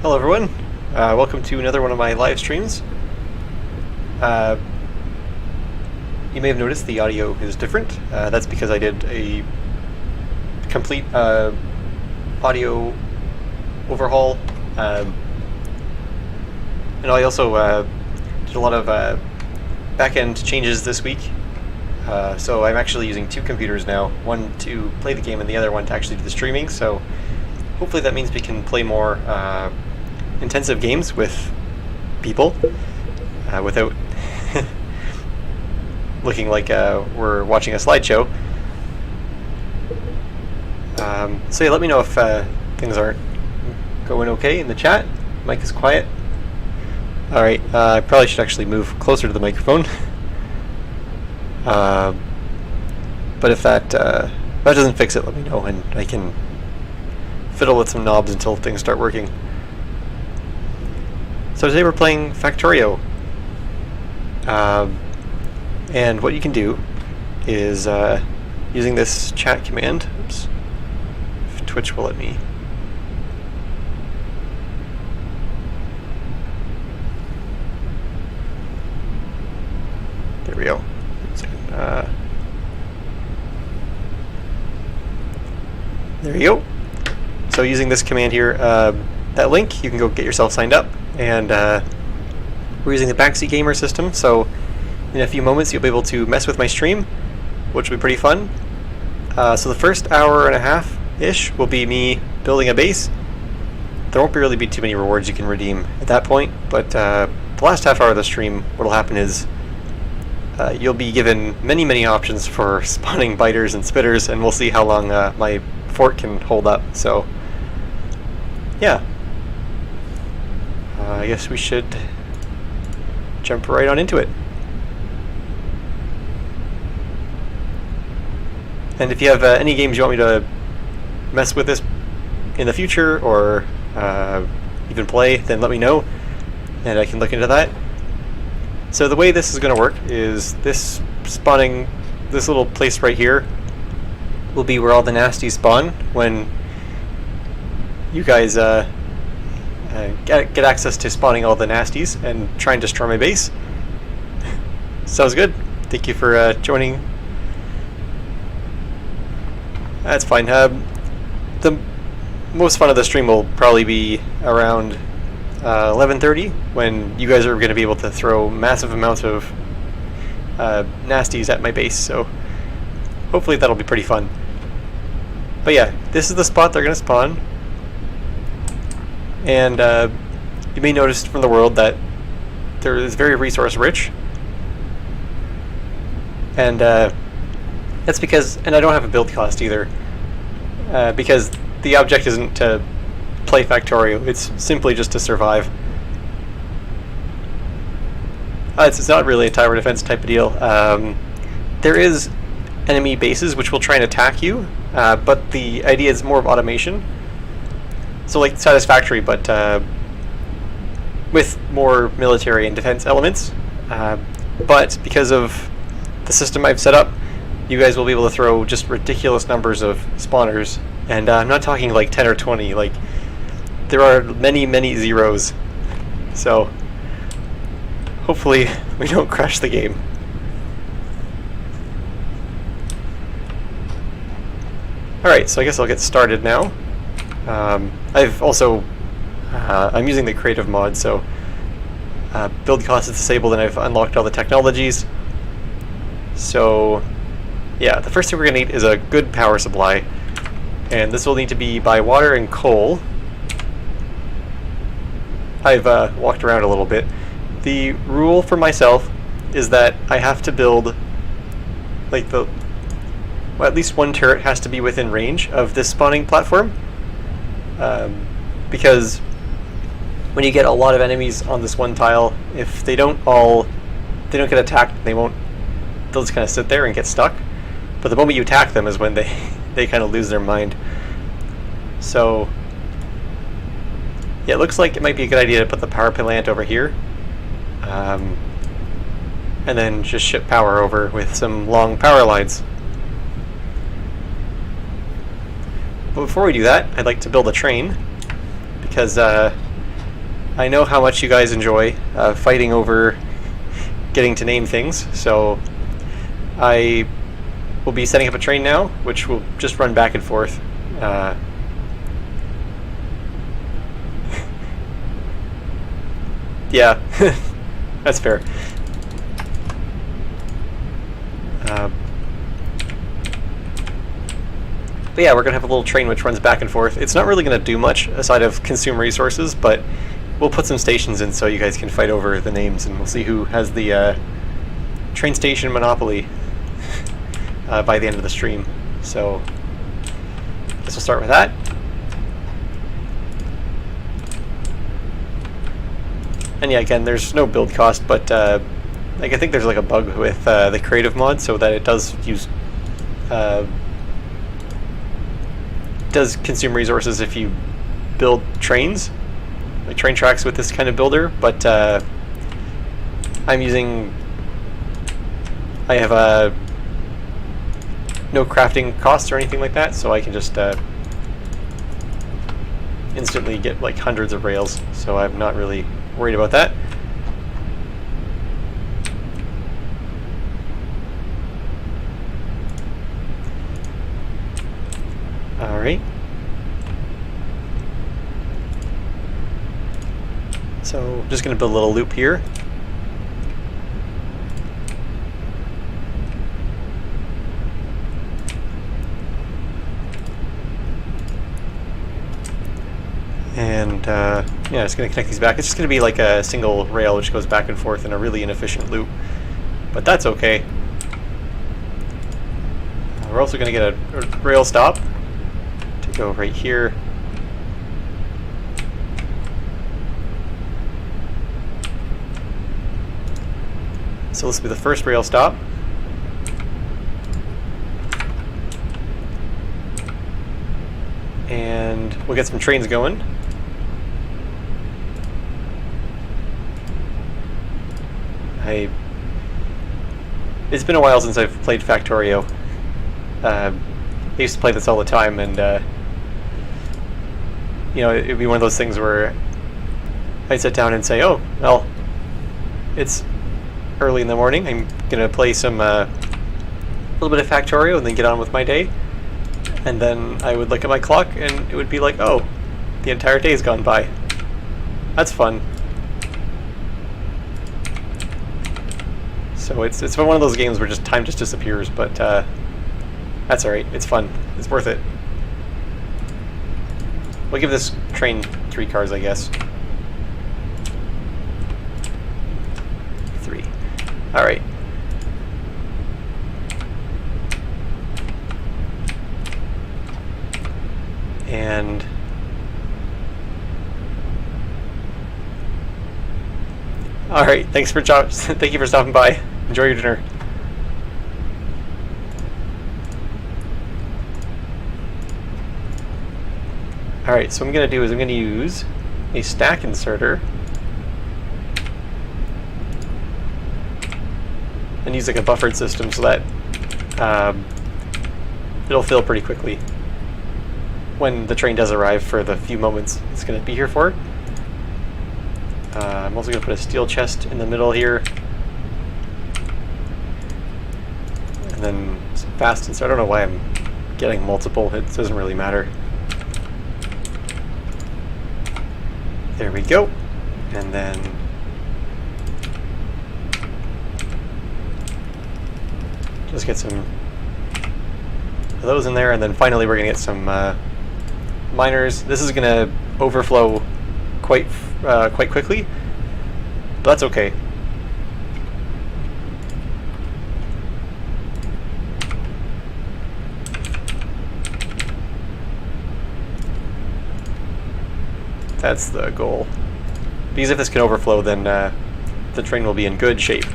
Hello everyone, welcome to another one of my live streams. You may have noticed the audio is different. That's because I did a complete audio overhaul, and I also did a lot of back-end changes this week. So I'm actually using two computers now, one to play the game and the other one to actually do the streaming, so hopefully that means we can play more intensive games with people without looking like we're watching a slideshow. So yeah, let me know if things aren't going okay in the chat. Mic is quiet. Alright, I probably should actually move closer to the microphone. But if that doesn't fix it, let me know and I can fiddle with some knobs until things start working. So today we're playing Factorio. And what you can do is using this chat command. Oops. If Twitch will let me. There we go. There you go. So using this command here, that link, you can go get yourself signed up. And we're using the Backseat Gamer system, so in a few moments you'll be able to mess with my stream, which will be pretty fun. So the first hour and a half-ish will be me building a base. There won't really be too many rewards you can redeem at that point, but the last half hour of the stream, what will happen is you'll be given many options for spawning biters and spitters, and we'll see how long my fort can hold up. So yeah, I guess we should jump right on into it. And if you have any games you want me to mess with this in the future, or even play, then let me know, and I can look into that. So the way this is going to work is this spawning, this little place right here, will be where all the nasties spawn when you guys get access to spawning all the nasties and try and destroy my base. Sounds good. Thank you for joining. That's fine. The most fun of the stream will probably be around 11:30, when you guys are going to be able to throw massive amounts of nasties at my base, so hopefully that'll be pretty fun. But yeah, this is the spot they're going to spawn. And you may notice from the world that there is very resource rich, and that's because, and I don't have a build cost either, because the object isn't to play Factorio, it's simply just to survive. It's not really a tower defense type of deal. There is enemy bases which will try and attack you, but the idea is more of automation. So like Satisfactory, but with more military and defense elements. But because of the system I've set up, you guys will be able to throw just ridiculous numbers of spawners. And I'm not talking like 10 or 20, like there are many zeros. So hopefully we don't crash the game. Alright, so I guess I'll get started now. I've also, I'm using the creative mod, so build cost is disabled and I've unlocked all the technologies. So yeah, the first thing we're going to need is a good power supply, and this will need to be by water and coal. I've walked around a little bit. The rule for myself is that I have to build like well, at least one turret has to be within range of this spawning platform. Because when you get a lot of enemies on this one tile, if they don't get attacked, they'll just kind of sit there and get stuck. But the moment you attack them is when they kind of lose their mind. So yeah, it looks like it might be a good idea to put the power plant over here, and then just ship power over with some long power lines. But before we do that, I'd like to build a train, because I know how much you guys enjoy fighting over getting to name things, so I will be setting up a train now, which will just run back and forth. Yeah, that's fair. But yeah, we're going to have a little train which runs back and forth. It's not really going to do much aside of consume resources, but we'll put some stations in so you guys can fight over the names, and we'll see who has the train station monopoly by the end of the stream. So I guess we'll start with that. And yeah, again, there's no build cost, but like I think there's like a bug with the creative mod, so that it does use does consume resources if you build trains, like train tracks with this kind of builder. But I'm using, I have no crafting costs or anything like that, so I can just instantly get like hundreds of rails, so I'm not really worried about that. Alright. So just going to build a little loop here. And yeah, just going to connect these back. It's just going to be like a single rail which goes back and forth in a really inefficient loop, but that's okay. We're also going to get a rail stop to go right here. So this will be the first rail stop. And we'll get some trains going. It's been a while since I've played Factorio. I used to play this all the time, and you know, it'd be one of those things where I'd sit down and say, "Oh, well, it's early in the morning. I'm gonna play some a little bit of Factorio and then get on with my day." And then I would look at my clock, and it would be like, "Oh, the entire day's gone by. That's fun." So it's one of those games where just time just disappears, but that's alright. It's fun. It's worth it. We'll give this train 3 cars, I guess. 3. Alright. And alright, thank you for stopping by. Enjoy your dinner. Alright, so what I'm going to do is I'm going to use a stack inserter and use like a buffered system so that it'll fill pretty quickly when the train does arrive for the few moments it's going to be here for. I'm also going to put a steel chest in the middle here. And then some fast insert. I don't know why I'm getting multiple. It doesn't really matter. There we go. And then just get some of those in there. And then finally we're going to get some miners. This is going to overflow quite quickly, but that's okay. That's the goal. Because if this can overflow, then the train will be in good shape.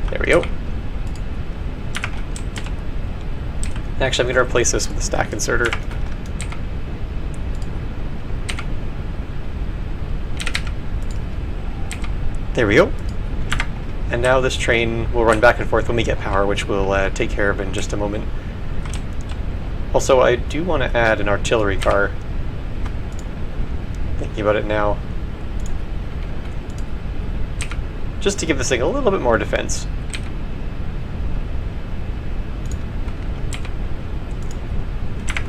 There we go. Actually, I'm going to replace this with a stack inserter. There we go. And now this train will run back and forth when we get power, which we'll take care of in just a moment. Also, I do want to add an artillery car. Thinking about it now. Just to give this thing a little bit more defense.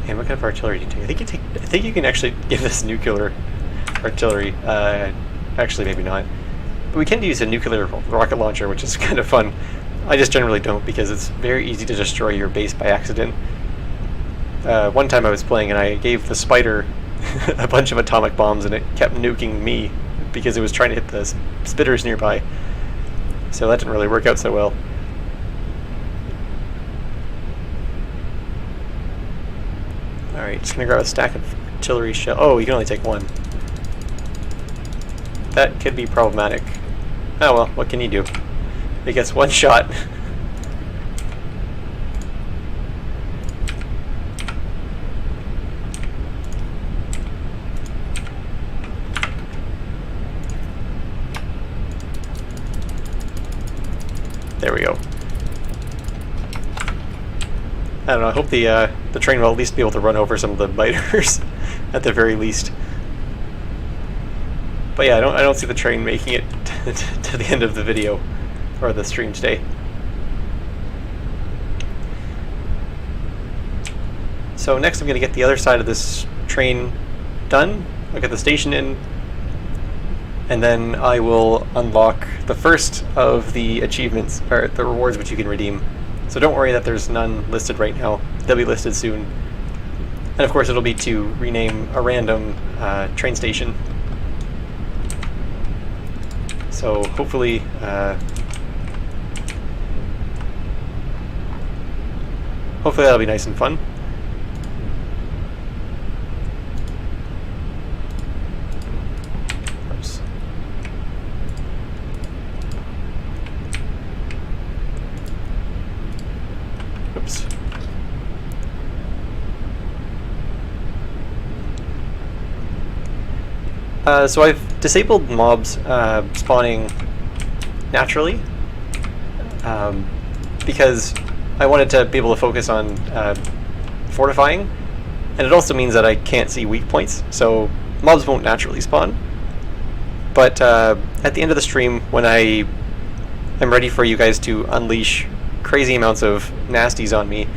And what kind of artillery do you take? I think you can actually give this nuclear artillery. Actually, maybe not. But we can use a nuclear rocket launcher, which is kind of fun. I just generally don't because it's very easy to destroy your base by accident. One time I was playing and I gave the spider a bunch of atomic bombs and it kept nuking me because it was trying to hit the spitters nearby. So that didn't really work out so well. Alright, just gonna grab a stack of artillery shell. Oh, you can only take one. That could be problematic. Oh well, what can you do? It gets one shot. There we go. I don't know, I hope the train will at least be able to run over some of the biters, at the very least. But yeah, I don't see the train making it to the end of the video, or the stream today. So next I'm going to get the other side of this train done. I'll get the station in, and then I will unlock the first of the achievements, or the rewards which you can redeem. So don't worry that there's none listed right now. They'll be listed soon. And of course it'll be to rename a random train station. So hopefully that'll be nice and fun. Oops. Oops. So I've disabled mobs spawning naturally because I wanted to be able to focus on fortifying, and it also means that I can't see weak points, so mobs won't naturally spawn. But at the end of the stream, when I am ready for you guys to unleash crazy amounts of nasties on me,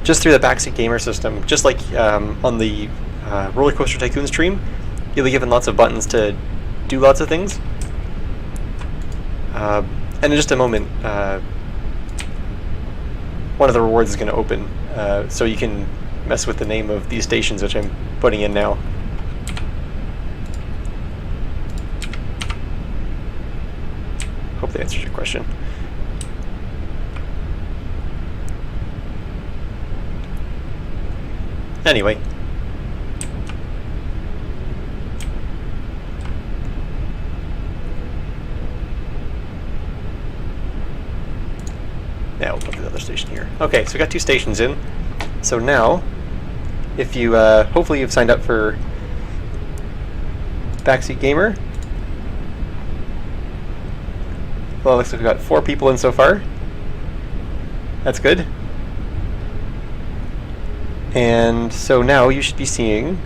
just through the Backseat Gamer system, just like on the Roller Coaster Tycoon stream, you'll be given lots of buttons to do lots of things. And in just a moment, one of the rewards is going to open, so you can mess with the name of these stations, which I'm putting in now. Hope that answers your question. Anyway. Now we'll put the other station here. Okay, so we got two stations in. So now, if you, hopefully you've signed up for Backseat Gamer. Well, it looks like we've got 4 people in so far. That's good. And so now you should be seeing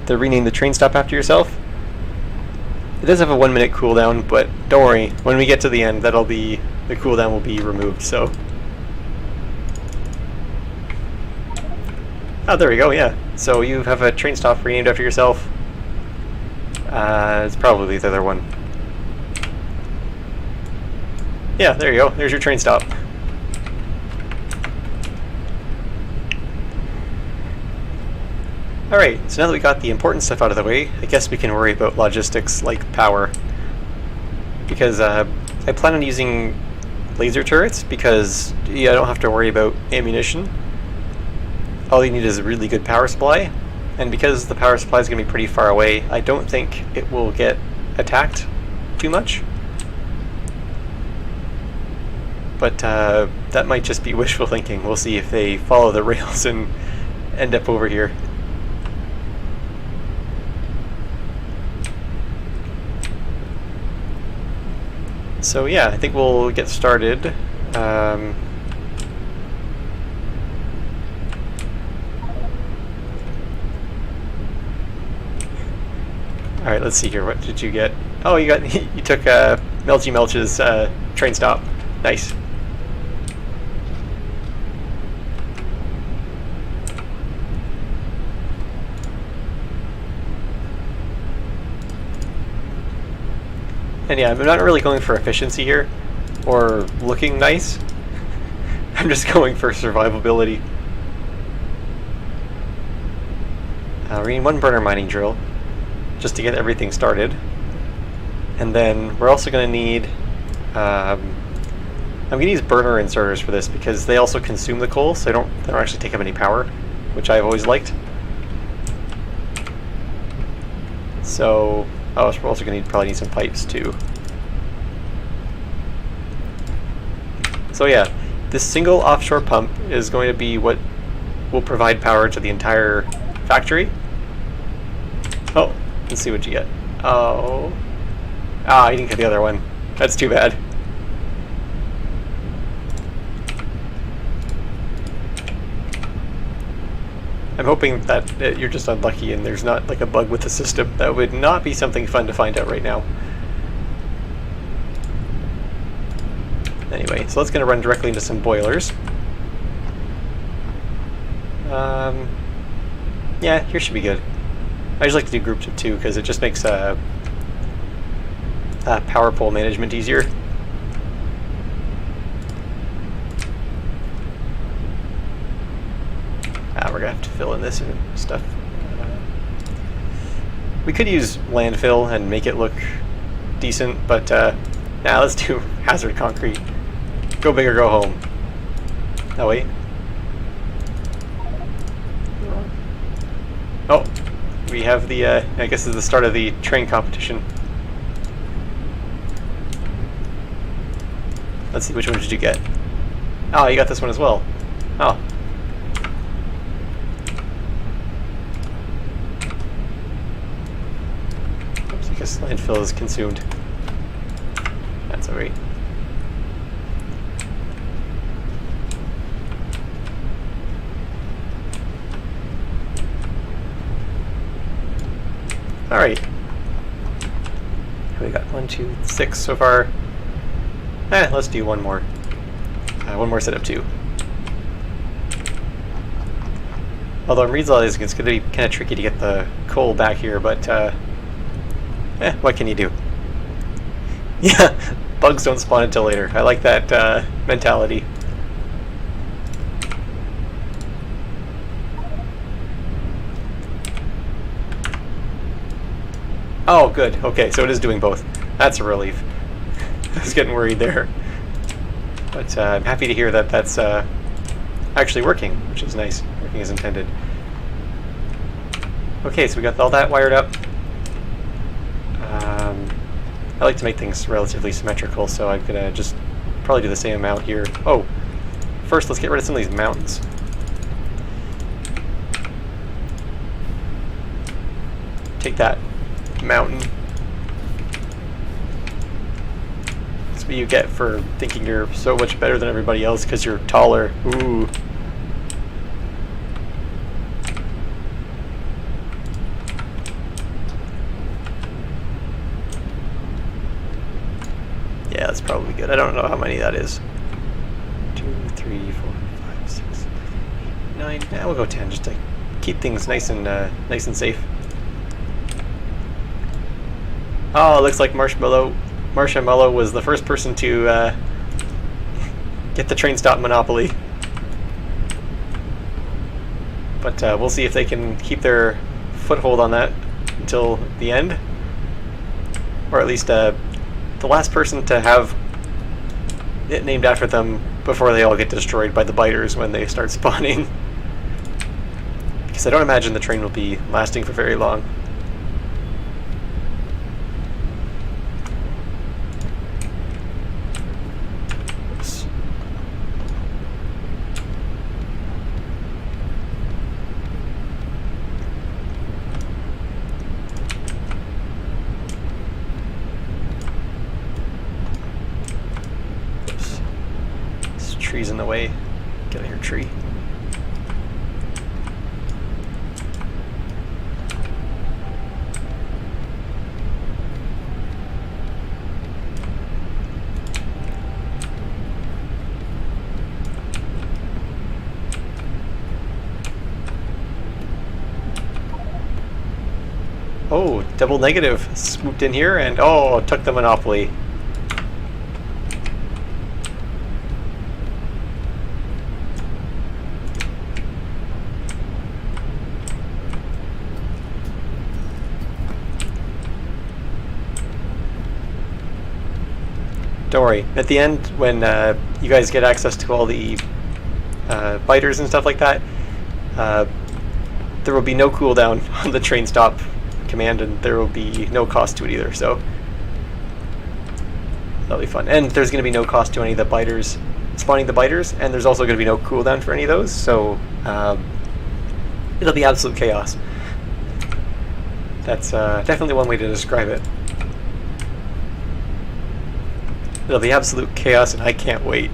the rename the train stop after yourself. It does have a 1-minute cooldown, but don't worry, when we get to the end, that'll be, the cooldown will be removed, so. Oh, there we go, yeah. So you have a train stop renamed after yourself. It's probably the other one. Yeah, there you go, there's your train stop. Alright, so now that we got the important stuff out of the way, I guess we can worry about logistics like power. Because I plan on using laser turrets because I don't have to worry about ammunition. All you need is a really good power supply, and because the power supply is going to be pretty far away, I don't think it will get attacked too much. But that might just be wishful thinking. We'll see if they follow the rails and end up over here. So yeah, I think we'll get started. Alright, let's see here. What did you get? Oh, you got you took Melchy Melch's train stop. Nice. And yeah, I'm not really going for efficiency here, or looking nice. I'm just going for survivability. We need one burner mining drill, just to get everything started. And then we're also going to need... I'm going to use burner inserters for this, because they also consume the coal, so they don't actually take up any power, which I've always liked. So... oh, we're also going to probably need some pipes too. So yeah, this single offshore pump is going to be what will provide power to the entire factory. Oh, let's see what you get. Oh. Ah, you didn't get the other one. That's too bad. I'm hoping that you're just unlucky and there's not like a bug with the system. That would not be something fun to find out right now. Anyway, so let's gonna run directly into some boilers. Yeah, here should be good. I just like to do groups of 2 because it just makes power pole management easier. We're gonna have to fill in this and stuff. We could use landfill and make it look decent, but now let's do hazard concrete. Go big or go home. Oh wait. Oh, we have the, I guess this is the start of the train competition. Let's see, which one did you get? Oh, you got this one as well. Oh. Oops, I guess landfill is consumed. That's alright. Alright. We got 1, 2, 6 so far. Let's do one more. One more set of 2. Although in Reed's it's going to be kind of tricky to get the coal back here, but what can you do? Yeah, bugs don't spawn until later. I like that mentality. Oh, good. Okay, so it is doing both. That's a relief. I was getting worried there. But I'm happy to hear that that's actually working, which is nice. Working as intended. Okay, so we got all that wired up. I like to make things relatively symmetrical, so I'm going to just probably do the same amount here. Oh, first let's get rid of some of these mountains. Take that mountain. That's what you get for thinking you're so much better than everybody else because you're taller. Ooh. Yeah, that's probably good. I don't know how many that is. 2, 3, 4, 5, 6, 9. Yeah, we'll go 10 just to keep things nice and safe. Oh, it looks like Marshmallow was the first person to get the train stop monopoly. But we'll see if they can keep their foothold on that until the end. Or at least the last person to have it named after them before they all get destroyed by the biters when they start spawning. Because I don't imagine the train will be lasting for very long. Trees in the way. Get out of here, tree. double negative swooped in here and took the monopoly. Don't worry. At the end, when you guys get access to all the biters and stuff like that, there will be no cooldown on the train stop command, and there will be no cost to it either. So that'll be fun. And there's going to be no cost to any of the biters spawning the biters, and there's also going to be no cooldown for any of those. So it'll be absolute chaos. That's definitely one way to describe it. It'll be absolute chaos, and I can't wait.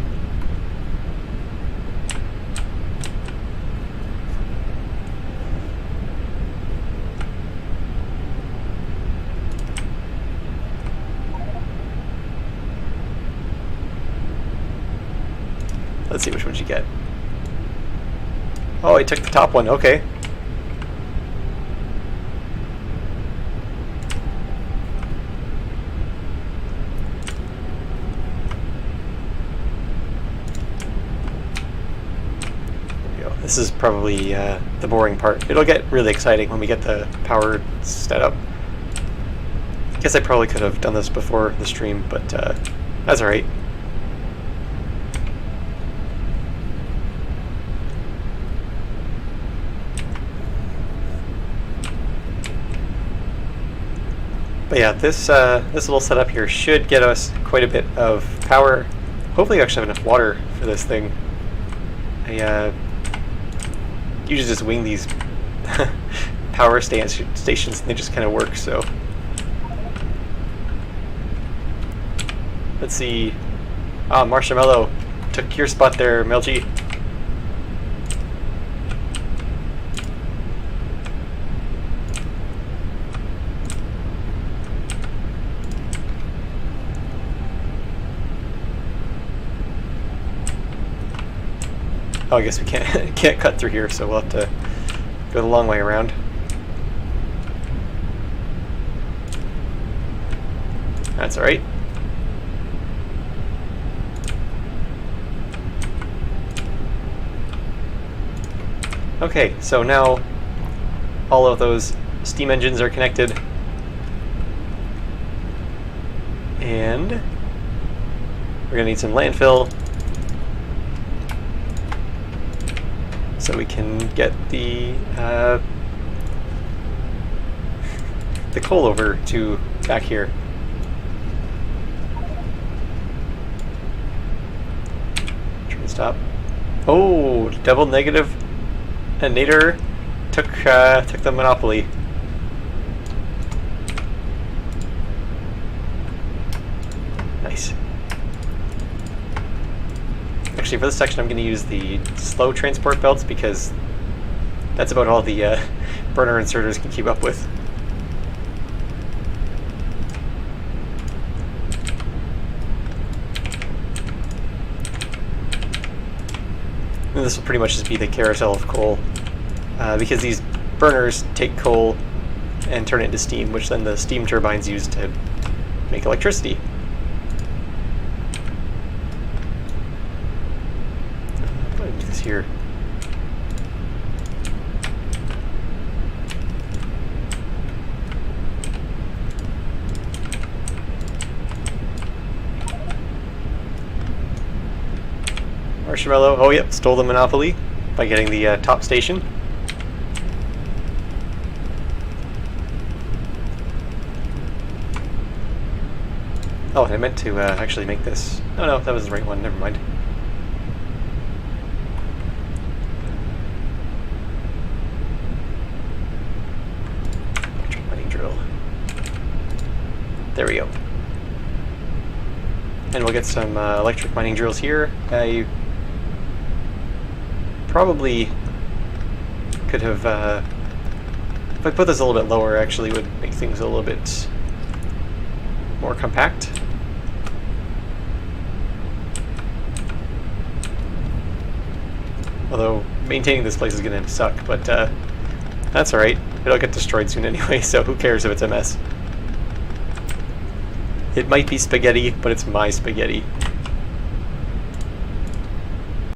Let's see which ones you get. Oh, I took the top one. Okay. This is probably the boring part. It'll get really exciting when we get the power set up. I guess I probably could have done this before the stream, but that's alright. But yeah, this little setup here should get us quite a bit of power. Hopefully I actually have enough water for this thing. I usually just wing these power stations and they just kind of work, so. Let's see. Ah, Marshmallow took your spot there, Melgy. Oh, I guess we can't cut through here, so we'll have to go the long way around. That's alright. Okay, so now all of those steam engines are connected. And we're gonna need some landfill, so we can get the coal over to back here. Train stop. Oh, double negative. And Nader took the monopoly. Nice. Actually, for this section, I'm going to use the slow transport belts because that's about all the burner inserters can keep up with. And this will pretty much just be the carousel of coal, because these burners take coal and turn it into steam, which then the steam turbines use to make electricity. Here. Marshmallow, oh yep, stole the monopoly by getting the top station. Oh, I meant to actually make this. Oh no, that was the right one, never mind. There we go. And we'll get some electric mining drills here. I probably could have, if I put this a little bit lower, actually would make things a little bit more compact. Although maintaining this place is going to suck, but I That's alright. It'll get destroyed soon anyway, so who cares if it's a mess. It might be spaghetti, but it's my spaghetti.